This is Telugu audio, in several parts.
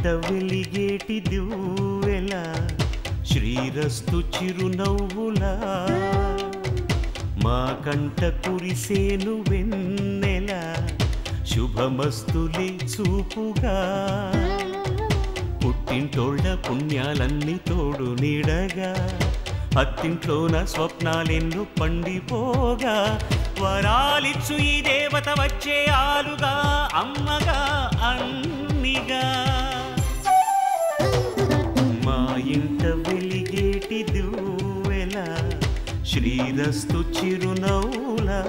ఇంట వెలిగేటి దివ్వెల శ్రీరస్తు చిరునవ్వులా మా కంట కురిసేను వెన్నెల శుభమస్తులే చూపుగా పుట్టింటోళ్ళ పుణ్యాలన్నీ తోడు నీడగా అత్తింట్లోన స్వప్నాలెన్నో పండిపోగా వరాలిచ్చు ఈ దేవత వచ్చే ఆలుగా అమ్మగా అన్నిగా మా ఇంట వెలిగేటి దివ్వెల శ్రీరస్తు చిరునవ్వులా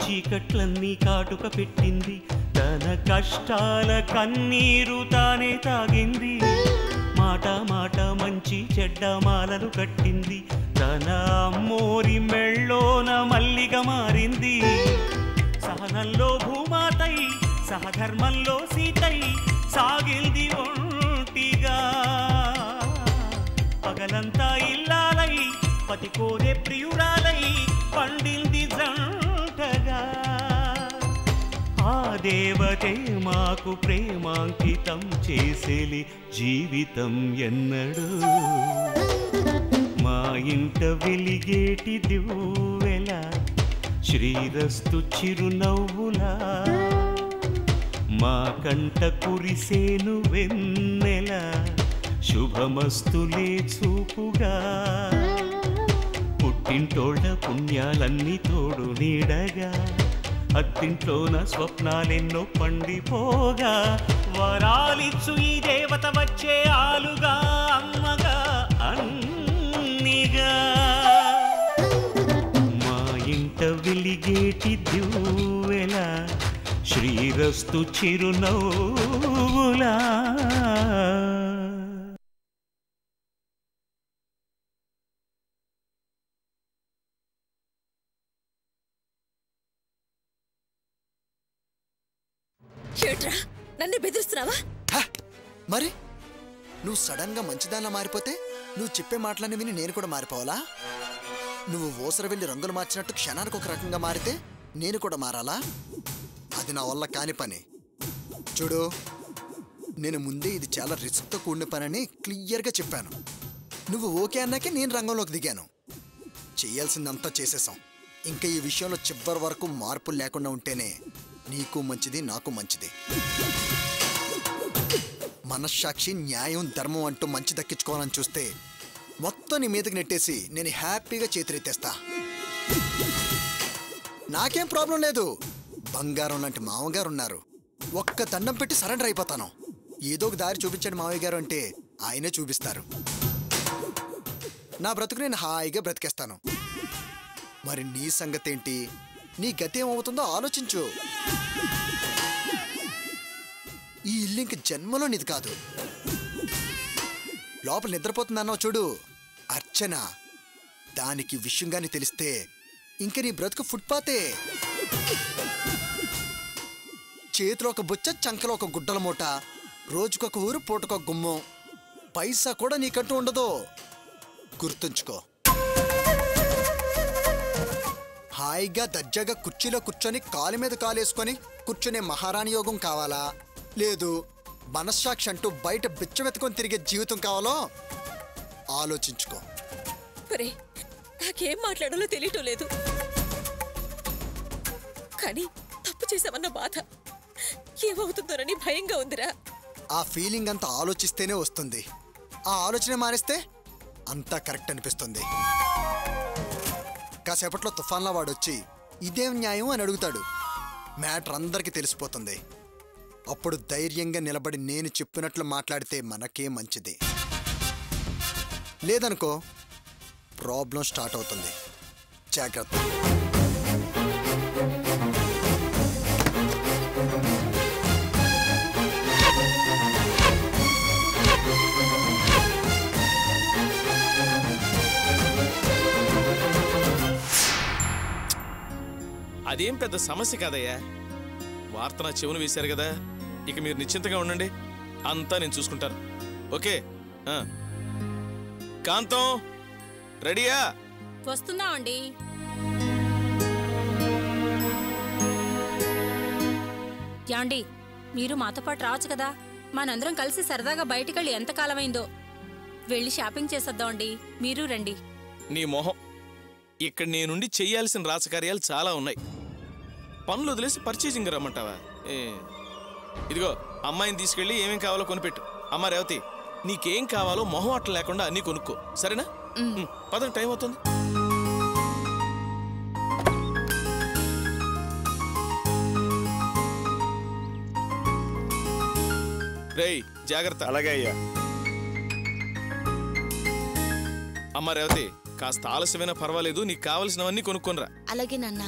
చీకట్లన్నీ కాటుక పెట్టింది తన కష్టాల కన్నీరు తానే తాగింది మాట మాట మంచి చెడ్డ మాలలు కట్టింది తన అమ్మోరి మెళ్ళోన మల్లిగా మారింది సహనంలో భూమాతై సహధర్మంలో సీతై సాగిల్ది ఒంటిగా పగలంతా ఇల్లాలై పతి కోరే ప్రియురాలై పండింది ఆ దేవతే మాకు ప్రేమాంకితం చేసేలి జీవితం ఎన్నడు మా ఇంట వెలిగేటి దివ్వెల శ్రీరస్తు చిరునవ్వులా మా కంట కురిసేను వెన్నెల శుభమస్తులే చూపుగా పుట్టింటోళ్ళ పుణ్యాలన్నీ తోడు నీడగా అత్తింట్లోన స్వప్నాలెన్నో పండిపోగా వరాలిచ్చు ఈ దేవత వచ్చే ఆలుగా అమ్మగా అన్నిగా మా ఇంట వెలిగేటి దివ్వెల శ్రీరస్తు చిరునవ్వులా నన్ను బెదిరిస్తున్నావా? మరి నువ్వు సడన్ గా మంచిదానిలా మారిపోతే నువ్వు చెప్పే మాటలన్నీ విని నేను కూడా మారిపోవాలా? నువ్వు ఓసర వెళ్ళి రంగులు మార్చినట్టు క్షణానికి ఒక రకంగా మారితే నేను కూడా మారాలా? అది నా వల్ల కాని పని. చూడు, నేను ముందే ఇది చాలా రిస్క్తో కూడిన పనని క్లియర్గా చెప్పాను. నువ్వు ఓకే అన్నాకే నేను రంగంలోకి దిగాను. చేయాల్సిందంతా చేసేసాం. ఇంకా ఈ విషయంలో చివరి వరకు మార్పులు లేకుండా ఉంటేనే నీకు మంచిది, నాకు మంచిది. మనశ్శాక్షి, న్యాయం, ధర్మం అంటూ మంచి దక్కించుకోవాలని చూస్తే మొత్తం నీ మీదకి నెట్టేసి నేను హ్యాపీగా చేతులెత్తేస్తా. నాకేం ప్రాబ్లం లేదు. బంగారం లాంటి మామగారు ఉన్నారు. ఒక్క దండం పెట్టి సరెండర్ అయిపోతాను. ఏదో ఒక దారి చూపించండి మావయ్య గారు అంటే ఆయనే చూపిస్తారు. నా బ్రతుకు నేను హాయిగా బ్రతికేస్తాను. మరి నీ సంగతి ఏంటి? నీ గతి ఏమవుతుందో ఆలోచించు. ఈ ఇల్లు ఇంక జన్మలో నీది కాదు. లోపల నిద్రపోతుందన్నావు చూడు, అర్చన. దానికి విషయంగాని తెలిస్తే ఇంక నీ బ్రతుకు ఫుట్పాతే. చేతిలో ఒక బుచ్చ, చంకలో ఒక గుడ్డల మూట, రోజుకొక ఊరు, పూటకొక గుమ్మం. పైసా కూడా నీకంటూ ఉండదు. గుర్తుంచుకో. హాయిగా దర్జాగా కుర్చీలో కూర్చొని కాలు మీద కాలేసుకొని కూర్చునే మహారాణి యోగం కావాలా, లేదు మనశ్శాక్షి అంటూ బయట బిచ్చమెత్తుకొని తిరిగే జీవితం కావాలో ఆలోచించుకో. నాకేం మాట్లాడాలో తెలియటం లేదు. కానీ తప్పు చేసామన్న బాధ, ఏమవుతుందోనని భయంగా ఉందిరా. ఆ ఫీలింగ్ అంతా ఆలోచిస్తేనే వస్తుంది. ఆ ఆలోచన మానేస్తే అంతా కరెక్ట్ అనిపిస్తుంది. కాసేపట్లో తుఫాన్లా వాడొచ్చి ఇదేం న్యాయం అని అడుగుతాడు. మ్యాటర్ అందరికీ తెలిసిపోతుంది. అప్పుడు ధైర్యంగా నిలబడి నేను చెప్పినట్లు మాట్లాడితే మనకే మంచిది. లేదనుకో ప్రాబ్లం స్టార్ట్ అవుతుంది. జాగ్రత్త. అదేం పెద్ద సమస్య కాదయ్యా. వార్త నా చెవును వేశారు కదా, ఇక మీరు నిశ్చింతగా ఉండండి, అంతా నేను చూసుకుంటాను. ఓకే? కాంతం రెడీయా? వస్తున్నామండి. యాండి, మీరు మాతో పాటు రావచ్చు కదా. మనందరం కలిసి సరదాగా బయటికెళ్ళి ఎంతకాలమైందో. వెళ్ళి షాపింగ్ చేసేద్దామండి. మీరు రండి. నీ మొహం, ఇక్కడ నేనుండి చెయ్యాల్సిన రాజకార్యాలు చాలా ఉన్నాయి. పనులు వదిలేసి పర్చేజింగ్ రమ్మంటావా? ఇదిగో అమ్మాయిని తీసుకెళ్ళి ఏమేం కావాలో కొనిపెట్టు. అమ్మ రేవతి, నీకేం కావాలో మొహం అట్లా లేకుండా అన్నీ కొనుక్కో, సరేనా? పదండి, టైం అవుతుంది. రేయ్ జాగ్రత్త. అలాగే అయ్యా. అమ్మ రేవతి, కాస్త ఆలస్యమైనా పర్వాలేదు, నీకు కావలసినవన్నీ కొనుక్కొనిరా. అలాగే నాన్న.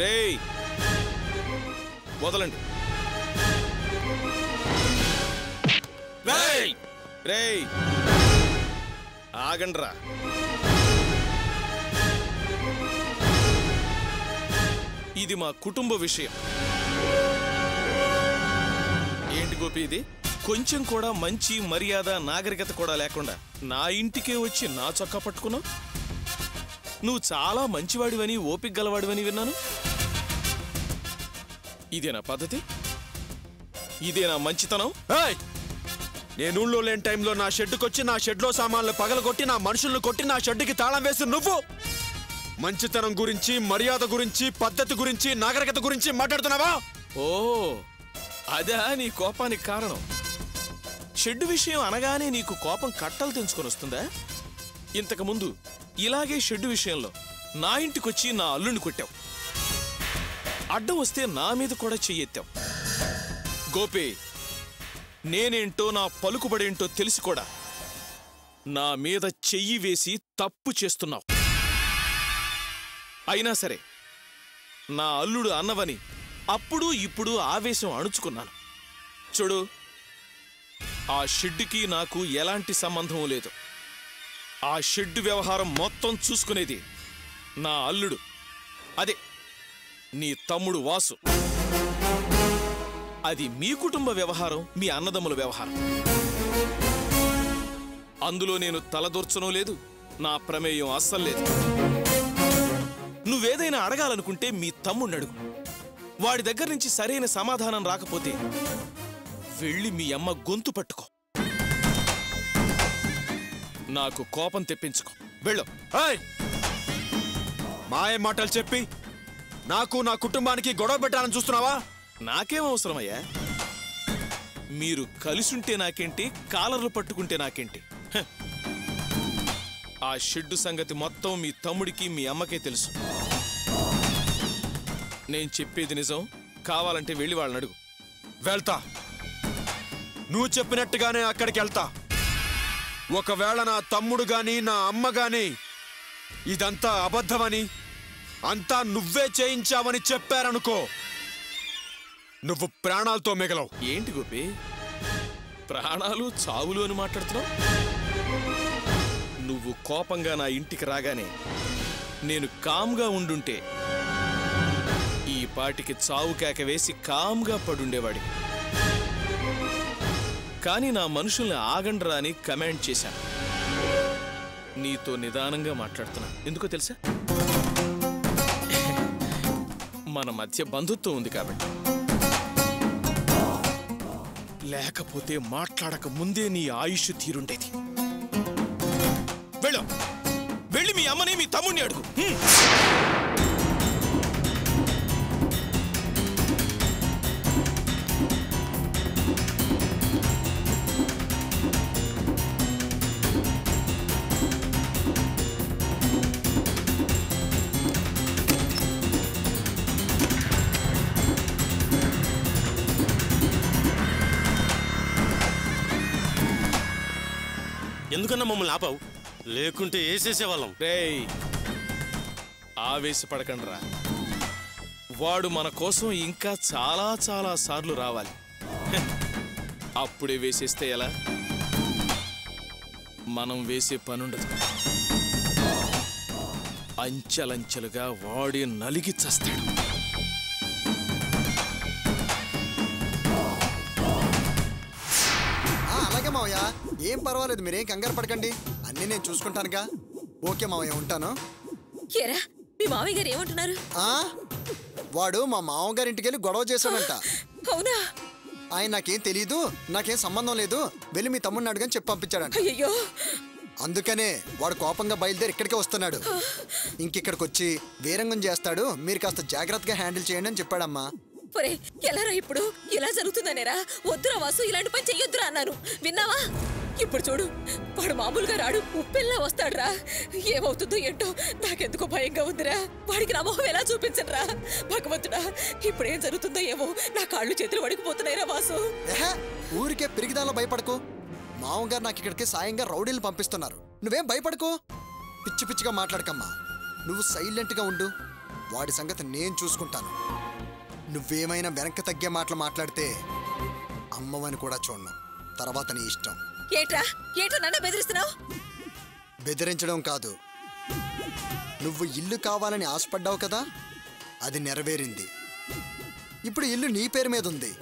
రేయ్ వదలండి. రేయ్ ఆగండ్రా. ఇది మా కుటుంబ విషయం. ఏంటి గోపి ఇది? కొంచెం కూడా మంచి మర్యాద నాగరికత కూడా లేకుండా నా ఇంటికే వచ్చి నా చొక్కా పట్టుకున్నావు. నువ్వు చాలా మంచివాడివని, ఓపిక గలవాడివని విన్నాను. ఇదేనా పద్ధతి? ఇదేనా మంచితనం? నేను ఊళ్ళో లేని టైంలో నా షెడ్డుకొచ్చి నా షెడ్లో సామాన్లు పగలగొట్టి నా మనుషులను కొట్టి నా షెడ్డుకి తాళం వేసి నువ్వు మంచితనం గురించి, మర్యాద గురించి, పద్ధతి గురించి, నాగరికత గురించి మాట్లాడుతున్నావా? ఓ అదా నీ కోపానికి కారణం? షెడ్డు విషయం అనగానే నీకు కోపం కట్టలు తెంచుకొని వస్తుందా? ఇంతకుముందు ఇలాగే షెడ్డు విషయంలో నా ఇంటికొచ్చి నా అల్లుని కొట్టావు. అడ్డం వస్తే నా మీద కూడా చెయ్యెత్తావు. గోపి, నేనేంటో నా పలుకుబడేంటో తెలిసి కూడా నా మీద చెయ్యి వేసి తప్పు చేస్తున్నావు. అయినా సరే నా అల్లుడు అన్నవని అప్పుడు ఇప్పుడు ఆవేశం అణుచుకున్నాను. చూడు, ఆ షెడ్డుకి నాకు ఎలాంటి సంబంధం లేదు. ఆ షెడ్డు వ్యవహారం మొత్తం చూసుకునేది నా అల్లుడు, అదే నీ తమ్ముడు వాసు. అది మీ కుటుంబ వ్యవహారం, మీ అన్నదమ్ముల వ్యవహారం. అందులో నేను తలదూర్చనూ లేదు, నా ప్రమేయం అస్సలు లేదు. నువ్వేదైనా అడగాలనుకుంటే మీ తమ్ముడిని అడుగు. వాడి దగ్గర నుంచి సరైన సమాధానం రాకపోతే వెళ్ళి మీ అమ్మ గొంతు పట్టుకో. నాకు కోపం తెప్పించుకో. వెళ్ళు. మాయ మాటలు చెప్పి నాకు, నా కుటుంబానికి గొడవ పెట్టాలని చూస్తున్నావా? నాకేం అవసరమయ్యా? మీరు కలిసుంటే నాకేంటి, కాలర్లు పట్టుకుంటే నాకేంటి? ఆ షెడ్డు సంగతి మొత్తం మీ తమ్ముడికి, మీ అమ్మకే తెలుసు. నేను చెప్పేది నిజం. కావాలంటే వెళ్ళి వాళ్ళని అడుగు. వెళ్తా, నువ్వు చెప్పినట్టుగానే అక్కడికి వెళ్తా. ఒకవేళ నా తమ్ముడు గాని, నా అమ్మ గాని ఇదంతా అబద్ధమని, అంతా నువ్వే చేయించావని చెప్పారనుకో, నువ్వు ప్రాణాలతో మిగలవు. ఏంటి గోపి, ప్రాణాలు చావులు అని మాట్లాడుతున్నావు? నువ్వు కోపంగా నా ఇంటికి రాగానే నేను కామ్గా ఉండుంటే ఈ పాటికి చావు కేక వేసి కామ్గా పడుండేవాడి. కానీ నా మనుషుల్ని ఆగండ్రా అని కమాండ్ చేశాను. నీతో నిదానంగా మాట్లాడుతున్నా. ఎందుకో తెలుసా? మన మధ్య బంధుత్వం ఉంది కాబట్టి. లేకపోతే మాట్లాడక ముందే నీ ఆయుష్ తీరుండేది. వెళ్ళు, వెళ్ళి మీ అమ్మని, మీ తమ్ముడిని అడుగు. ఎందుకన్నా మమ్మల్ని ఆపావు? లేకుంటే వేసేసేవాళ్ళం. రేయ్, ఆవేశపడకండ్రా. వాడు మన కోసం ఇంకా చాలా చాలా సార్లు రావాలి. అప్పుడే వేసేస్తే ఎలా? మనం వేసే పనుండదు. అంచెలంచెలుగా వాడి నలిగి చస్తాడు. అలాగే మావయ్య, ఏం పర్వాలేదు, మీరేం కంగారు పడకండి, అన్నీ నేను చూసుకుంటానుగా. ఓకే మావయ్య, ఉంటాను. ఏరా మీ మావయ్య గారు ఏమంటున్నారు? వాడు మా మామగారి ఇంటికి వెళ్ళి గొడవ చేశాడంట. అవునా? ఆయన నాకేం తెలీదు, నాకేం సంబంధం లేదు, వెళ్ళి మీ తమ్ముడిని అడుగని చెప్పి పంపించాడంట. అయ్యో, అందుకనే వాడు కోపంగా బయలుదేరి ఇక్కడికే వస్తున్నాడు. ఇంకిక్కడికి వచ్చి వీరంగం చేస్తాడు, మీరు కాస్త జాగ్రత్తగా హ్యాండిల్ చేయండి అని చెప్పాడమ్మా. ఒరే ఎలారా ఇప్పుడు? ఇలా జరుగుతుందనేరా? వద్దురా వాసు, ఇలాంటి పని చెయ్యొద్దురా అన్నాను, విన్నావా? ఇప్పుడు చూడు, వాడు మామూలుగా రాడు, ఉప్పెల్లా వస్తాడురా. ఏమవుతుందో ఏంటో నాకెందుకో భయంగా ఉందిరా. వాడికి నా మొహం ఎలా చూపించనురా? భగవంతుడా, ఇప్పుడేం జరుగుతుందో ఏమో, నా కాళ్ళు చేతులు వడికిపోతున్నాయిరా వాసు. ఊరికే పిరిగిదాలో భయపడకు. మామగారు నాకు ఇక్కడికి సాయంగా రౌడీలు పంపిస్తున్నారు, నువ్వేం భయపడకు. పిచ్చి పిచ్చిగా మాట్లాడకమ్మా, నువ్వు సైలెంట్గా ఉండు, వాడి సంగతి నేను చూసుకుంటాను. నువ్వేమైనా వెనక్కి తగ్గే మాటలు మాట్లాడితే అమ్మవని కూడా చూడను, తర్వాత నీ ఇష్టం. ఏట్రా ఏట్రా నన్ను బెదిరిస్తున్నావు? బెదిరించడం కాదు, నువ్వు ఇల్లు కావాలని ఆశపడ్డావు కదా, అది నెరవేరింది. ఇప్పుడు ఇల్లు నీ పేరు మీద ఉంది.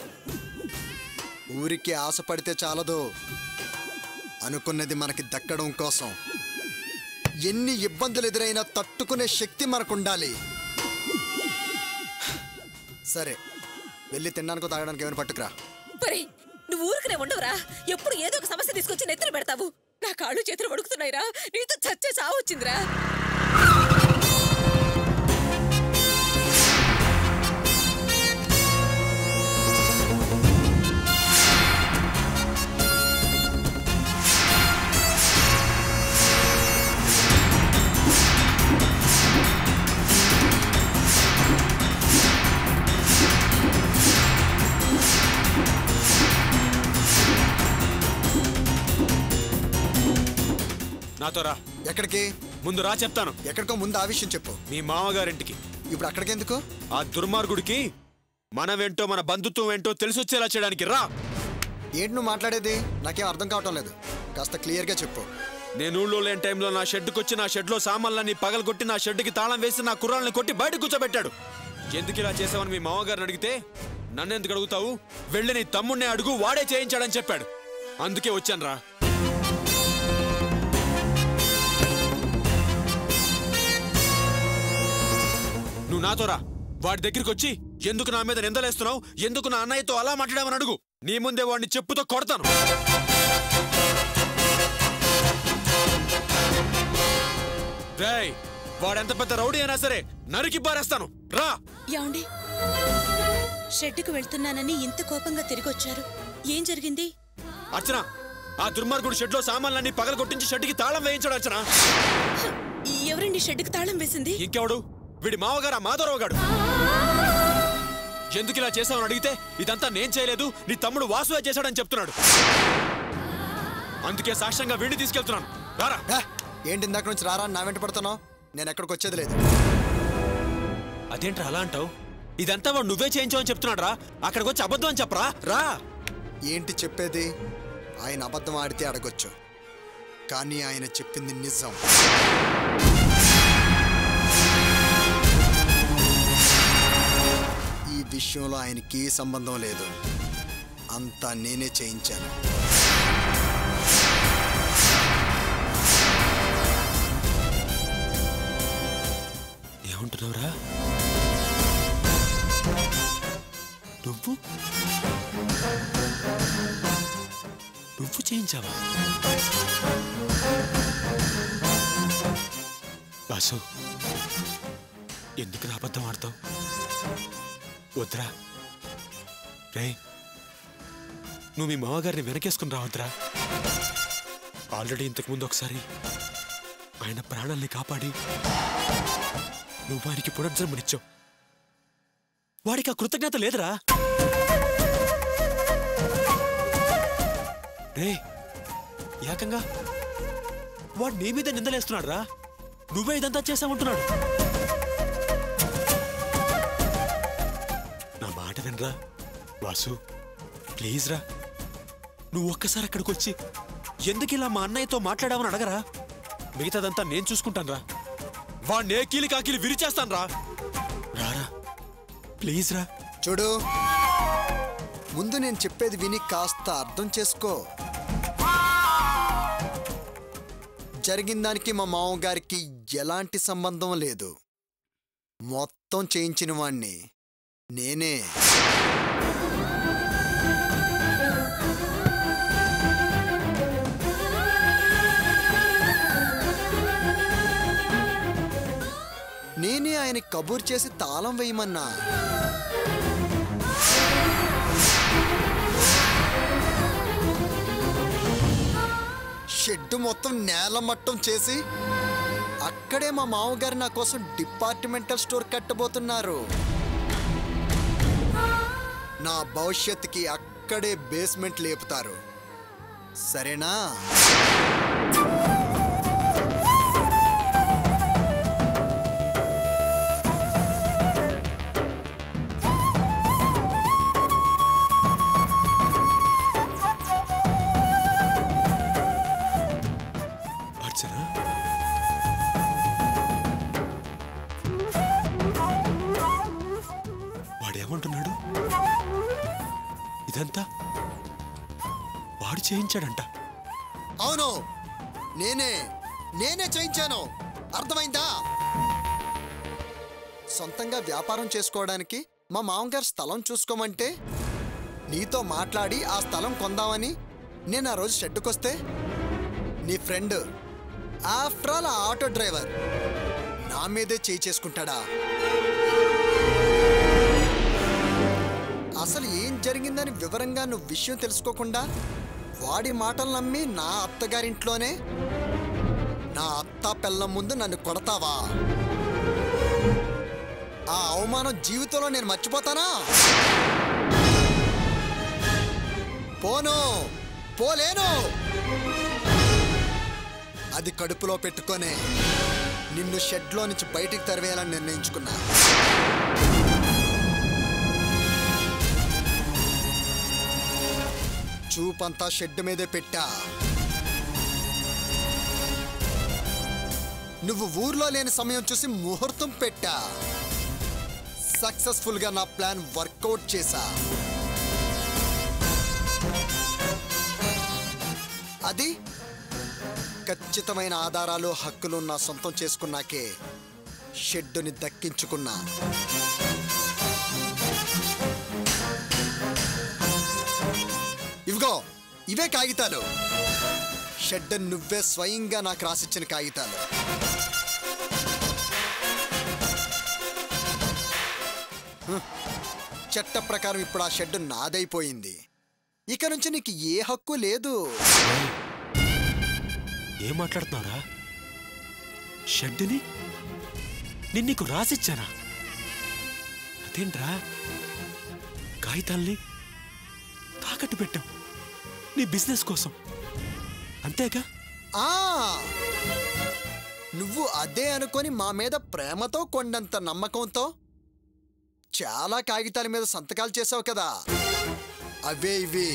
ఊరికి ఆశపడితే చాలదు, అనుకున్నది మనకి దక్కడం కోసం ఎన్ని ఇబ్బందులు ఎదురైనా తట్టుకునే శక్తి మనకుండాలి. సరే, వెళ్ళి తినడానికి తాగడానికి ఏమైనా పట్టుకురా. నువ్వు ఊరికనే ఉండవురా, ఎప్పుడు ఏదో ఒక సమస్య తీసుకొచ్చి నెత్తిన పెడతావు. నా కాళ్ళు చేతులు వడుకుతున్నాయిరా, నీతో చచ్చే చావు వచ్చిందిరా. నాతో రా. ఎక్కడికి? ముందు రా చెప్తాను. ఎక్కడికో ముందు ఆ విషయం చెప్పు. మీ మామగారింటికి. ఇప్పుడు అక్కడికెందుకు? ఆ దుర్మార్గుడికి మనమేంటో మన బంధుత్వం ఏంటో తెలిసొచ్చేలా చేయడానికి రా. ఏంటి నువ్వు మాట్లాడేది? నాకేం అర్థం కావటం లేదు, కాస్త క్లియర్గా చెప్పు. నేను ఊళ్ళో లేని టైంలో నా షెడ్డుకి వచ్చి నా షెడ్లో సామాన్లన్నీ పగలగొట్టి నా షెడ్డుకి తాళం వేసి నా కుర్రాళ్ళని కొట్టి బయట కూర్చోబెట్టాడు. ఎందుకు ఇలా చేసావని మీ మామగారిని అడిగితే, నన్ను ఎందుకు అడుగుతావు, వెళ్ళి నీ తమ్ముడిని అడుగు, వాడే చేయించాడని చెప్పాడు. అందుకే వచ్చాను రా. నువ్వు నాతో రా. వాడి దగ్గరికి వచ్చి ఎందుకు నా మీద నిందలేస్తున్నావు, ఎందుకు నా అన్నయ్యతో అలా మాట్లాడామని అడుగు. నీ ముందే వాడిని చెప్పుతో కొడతాను. రేయ్, వాడెంత పెద్ద రౌడీ అయినా సరే నరికి పారేస్తాను. రా. యాండి, షెడ్డుకు వెళ్తున్నానని ఇంత కోపంగా తిరిగి వచ్చారు, ఏం జరిగింది? అర్చన, ఆ దుర్మార్గుడు షెడ్లో సామాన్లన్నీ పగలగొట్టించి షెడ్డుకి తాళం వేయించాడు. అర్చన, ఎవరండి షెడ్డుకి తాళం వేసింది? ఇంకెవడు? వీడి మావగారు ఆ మాధవరావు గాడు. ఎందుకు ఇలా చేసావని అడిగితే, ఇదంతా నేను చేయలేదు, నీ తమ్ముడు వాసువే చేశాడని చెప్తున్నాడు. అందుకే సాక్ష్యంగా వీడిని తీసుకెళ్తున్నాను. రారా. ఏంటి ఇందాక నుంచి రారా నా వెంట పడుతున్నావు? నేను ఎక్కడికి వచ్చేది లేదు. అదేంట్రా అలా అంటావు? ఇదంతా వాడు నువ్వే చేయించావని చెప్తున్నాడు రా. అక్కడికి వచ్చి అబద్ధం అని చెప్పరా. రా. ఏంటి చెప్పేది? ఆయన అబద్ధం ఆడితే అడగొచ్చు, కానీ ఆయన చెప్పింది నిజం. ఈ విషయంలో ఆయనకి ఏ సంబంధం లేదు, అంతా నేనే చేయించాను. ఏమంటున్నావురా? నువ్వు చేయించావా? వాసు, ఎందుకు అబద్ధం ఆడతావు? వద్దురా. రే, నువ్వు మీ మామగారిని వెనకేసుకుని రావద్దురా. ఆల్రెడీ ఇంతకుముందు ఒకసారి ఆయన ప్రాణాల్ని కాపాడి నువ్వు వారికి పునర్జన్మనిచ్చావు. వాడికి ఆ కృతజ్ఞత లేదురా. రే, ఏకంగా వాడు నీ మీద నిందలేస్తున్నాడు రా. నువ్వే ఇదంతా చేసామంటున్నాడు. నా మాట వినరా వాసు, ప్లీజ్ రా. నువ్వు ఒక్కసారి అక్కడికి వచ్చి ఎందుకు ఇలా మా అన్నయ్యతో మాట్లాడామని అడగరా. మిగతాదంతా నేను చూసుకుంటాను రా. వాడిని ఏ కీలి కాకిలి విరిచేస్తాను రా. రారా ప్లీజ్ రా. చూడు, ముందు నేను చెప్పేది విని కాస్త అర్థం చేసుకో. జరిగిన దానికి మా మామగారికి ఎలాంటి సంబంధం లేదు. మొత్తం చేయించిన వాణ్ణి నేనే. నేనే ఆయన కబూర్ చేసి తాళం వేయమన్నా. షెడ్డు మొత్తం నేలమట్టం చేసి అక్కడే మా మామగారు నా కోసం డిపార్ట్మెంటల్ స్టోర్ కట్టబోతున్నారు. నా భవిష్యత్తుకి అక్కడే బేస్మెంట్ లేపుతారు. సరేనా? వాడేమంటున్నాడు? ఇదంతా వాడు చేయించాడంట. అవును, నేనే చేయించాను. అర్థమైందా? సొంతంగా వ్యాపారం చేసుకోవడానికి మా మామగారు స్థలం చూసుకోమంటే నీతో మాట్లాడి ఆ స్థలం కొందామని నేను ఆ రోజు షెడ్డుకొస్తే నీ friend, after all auto driver, నా మీదే చేయి చేసుకుంటాడా? అసలు ఏం జరిగిందని వివరంగా నువ్వు విషయం తెలుసుకోకుండా వాడి మాటలు నమ్మి నా అత్తగారింట్లోనే నా అత్త పిల్లం ముందు నన్ను కొడతావా? ఆ అవమానం జీవితంలో నేను మర్చిపోతానా? పోలేను. అది కడుపులో పెట్టుకొనే నిన్ను షెడ్లో నుంచి బయటికి తరివేయాలని నిర్ణయించుకున్నా. చూపంతా షెడ్ మీదే పెట్టా. నువ్వు ఊర్లో లేని సమయం చూసి ముహూర్తం పెట్టా. సక్సెస్ఫుల్ గా నా ప్లాన్ వర్కౌట్ చేశా. అది ఖచ్చితమైన ఆధారాలు, హక్కులు నా సొంతం చేసుకున్నాకే షెడ్డుని దక్కించుకున్నా. ఇవిగో ఇవే కాగితాలు. షెడ్ నువ్వే స్వయంగా నాకు రాసిచ్చిన కాగితాలు. చట్ట ప్రకారం ఇప్పుడు ఆ షెడ్ నాదైపోయింది. ఇక నుంచి నీకు ఏ హక్కు లేదు. ఏం మాట్లాడుతున్నారా? షెడ్ని నేను నీకు రాసిచ్చానా? అదేంట్రా, కాగితాల్ని తాకట్టు పెట్టావు నీ బిజినెస్ కోసం, అంతేగా? నువ్వు అదే అనుకొని మా మీద ప్రేమతో కొండంత నమ్మకంతో చాలా కాగితాల మీద సంతకాలు చేసావు కదా, అవే ఇవి.